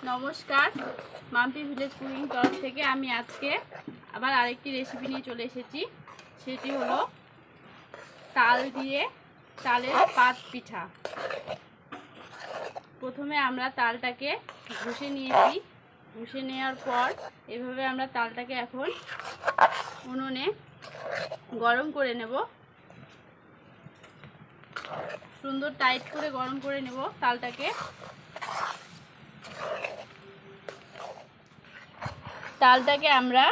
নমস্কার, Mampi village cooking তরফ থেকে আমি আজকে আবার আরেকটি রেসিপি নিয়ে চলে এসেছি। সেটি হলো তাল দিয়ে তালের পাত পিঠা। প্রথমে আমরা তালটাকে ঘষে নিয়েছি। ঘষে নেওয়ার পর এভাবে আমরা তালটাকে এখন উনুনে গরম করে নেব। সুন্দর টাইট করে গরম করে নেব তালটাকে। তালটাকে আমরা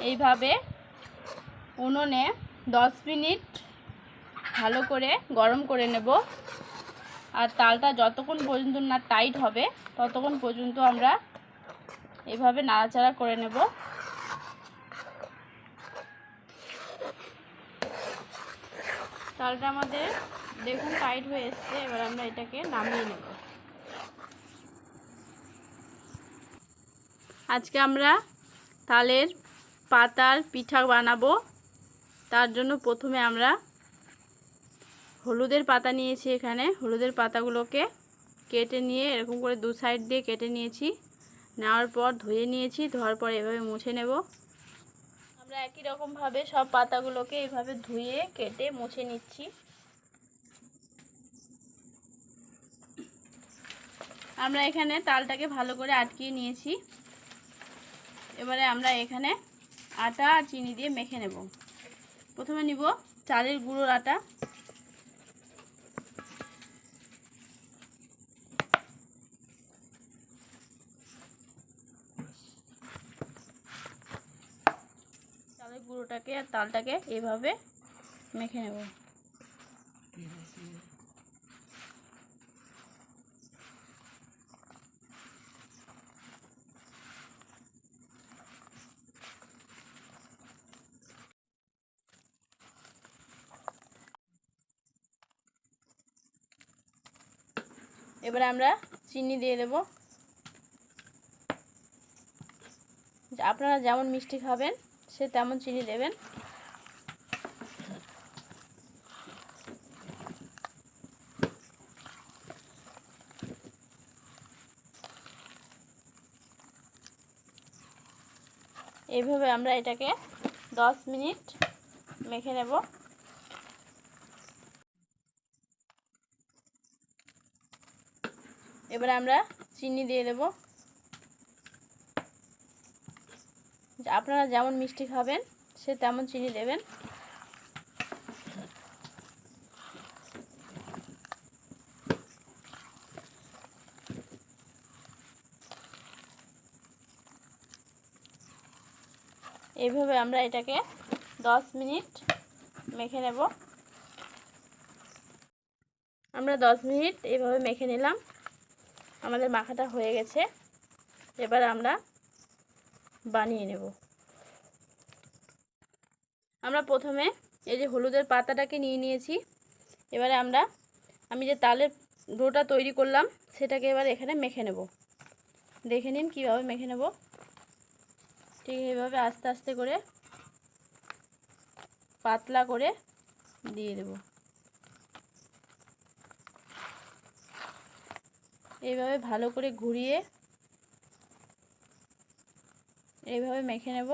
এইভাবে উনুনে 10 মিনিট ভালো করে গরম করে নেব। আর তালটা যতক্ষণ পর্যন্ত না টাইট হবে ততক্ষণ পর্যন্ত আমরা এইভাবে নাড়াচাড়া করে নেব। তালটা আমাদের দেখুন টাইট হয়ে এসছে। এবার আমরা এটাকে নামিয়ে নেব। আজকে আমরা তালের পাতার পিঠা বানাবো। তার জন্য প্রথমে আমরা হলুদের পাতা নিয়েছি। এখানে হলুদের পাতাগুলোকে কেটে নিয়ে এরকম করে দু সাইড দিয়ে কেটে নিয়েছি। নেওয়ার পর ধুয়ে নিয়েছি। ধোয়ার পর এভাবে মুছে নেব। আমরা একই রকমভাবে সব পাতাগুলোকে এইভাবে ধুয়ে কেটে মুছে নিচ্ছি। আমরা এখানে তালটাকে ভালো করে আটকিয়ে নিয়েছি। এবারে আমরা এখানে আটা আর চিনি দিয়ে মেখে নেব। প্রথমে নিব চালের গুঁড়োর আটা। চালের গুঁড়োটাকে আর তালটাকে এভাবে মেখে নেব। এবারে আমরা চিনি দিয়ে দেব। আপনারা যেমন মিষ্টি খাবেন সে তেমন চিনি দেবেন। এইভাবে আমরা এটাকে 10 মিনিট মেখে নেব। এবারে আমরা চিনি দিয়ে দেব। আপনারা যেমন মিষ্টি খাবেন সে তেমন চিনি দেবেন। এইভাবে আমরা এটাকে 10 মিনিট মেখে নেব। আমরা 10 মিনিট এইভাবে মেখে নিলাম। আমাদের মাখাটা হয়ে গেছে। এবার আমরা বানিয়ে নেব। আমরা প্রথমে এই যে হলুদের পাতাটাকে নিয়ে নিয়েছি। এবারে আমি যে তালের ডোটা তৈরি করলাম সেটাকে এবার এখানে মেখে নেব। দেখে নিন কীভাবে মেখে নেব। ঠিক এইভাবে আস্তে আস্তে করে পাতলা করে দিয়ে দেব। এইভাবে ভালো করে ঘুরিয়ে এইভাবে মেখে নেব।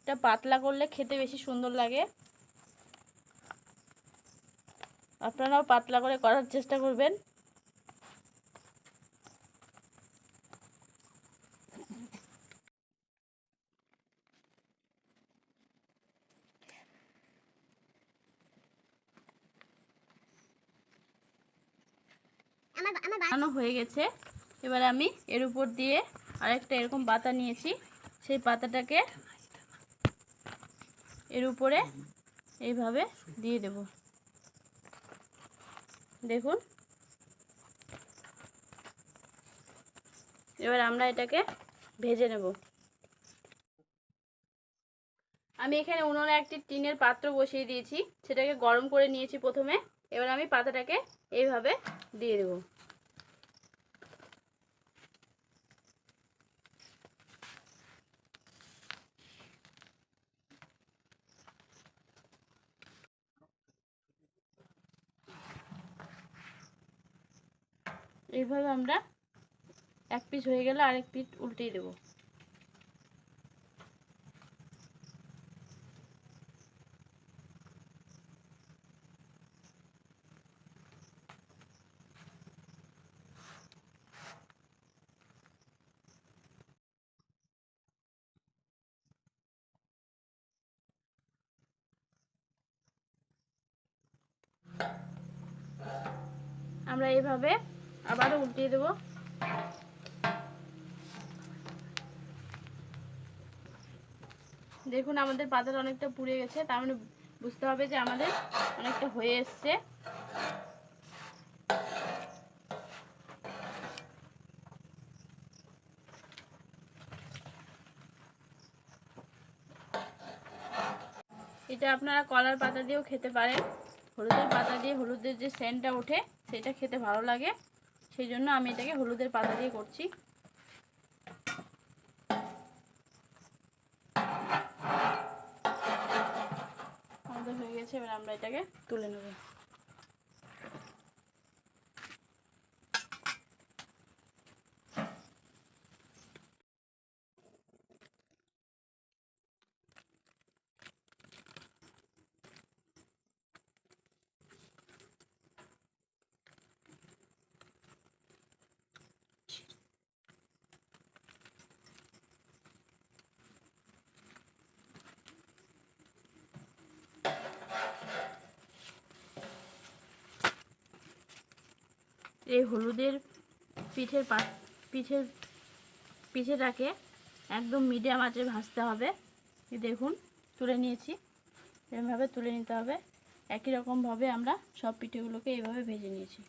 এটা পাতলা করলে খেতে বেশি সুন্দর লাগে। আপনারাও পাতলা করে করার চেষ্টা করবেন। বানানো হয়ে গেছে। এবার আমি এর উপর দিয়ে আরেকটা এরকম পাতা নিয়েছি। সেই পাতাটাকে এর উপরে এইভাবে দিয়ে দেব। দেখুন। এবার আমরা এটাকে ভেজে নেব। আমি এখানে উনুনে একটি টিনের পাত্র বসিয়ে দিয়েছি। সেটাকে গরম করে নিয়েছি প্রথমে। এবার আমি পাতাটাকে এইভাবে দিয়ে দেব। এইভাবে আমরা এক পিঠ হয়ে গেলে আরেক পিঠ উল্টিয়ে দেব। আমরা এইভাবে আবারও উল্টিয়ে দেব। দেখুন আমাদের পাতাটা অনেকটা পুড়ে গেছে, তার মানে বুঝতে হবে যে আমাদের অনেকটা হয়ে এসছে। এটা আপনারা কলার পাতা দিয়েও খেতে পারেন। হলুদের পাতা দিয়ে হলুদের যে সেন্টটা ওঠে সেটা খেতে ভালো লাগে, সেই জন্য আমি এটাকে হলুদের পাতা দিয়ে করছি। আমাদের হয়ে গেছে, এবার আমরা এটাকে তুলে নেব। এই হলুদের পিঠেটাকে একদম মিডিয়াম আঁচে ভাজতে হবে। দেখুন তুলে নিয়েছি, এরকমভাবে তুলে নিতে হবে। একই রকমভাবে আমরা সব পিঠেগুলোকে এইভাবে ভেজে নিয়েছি।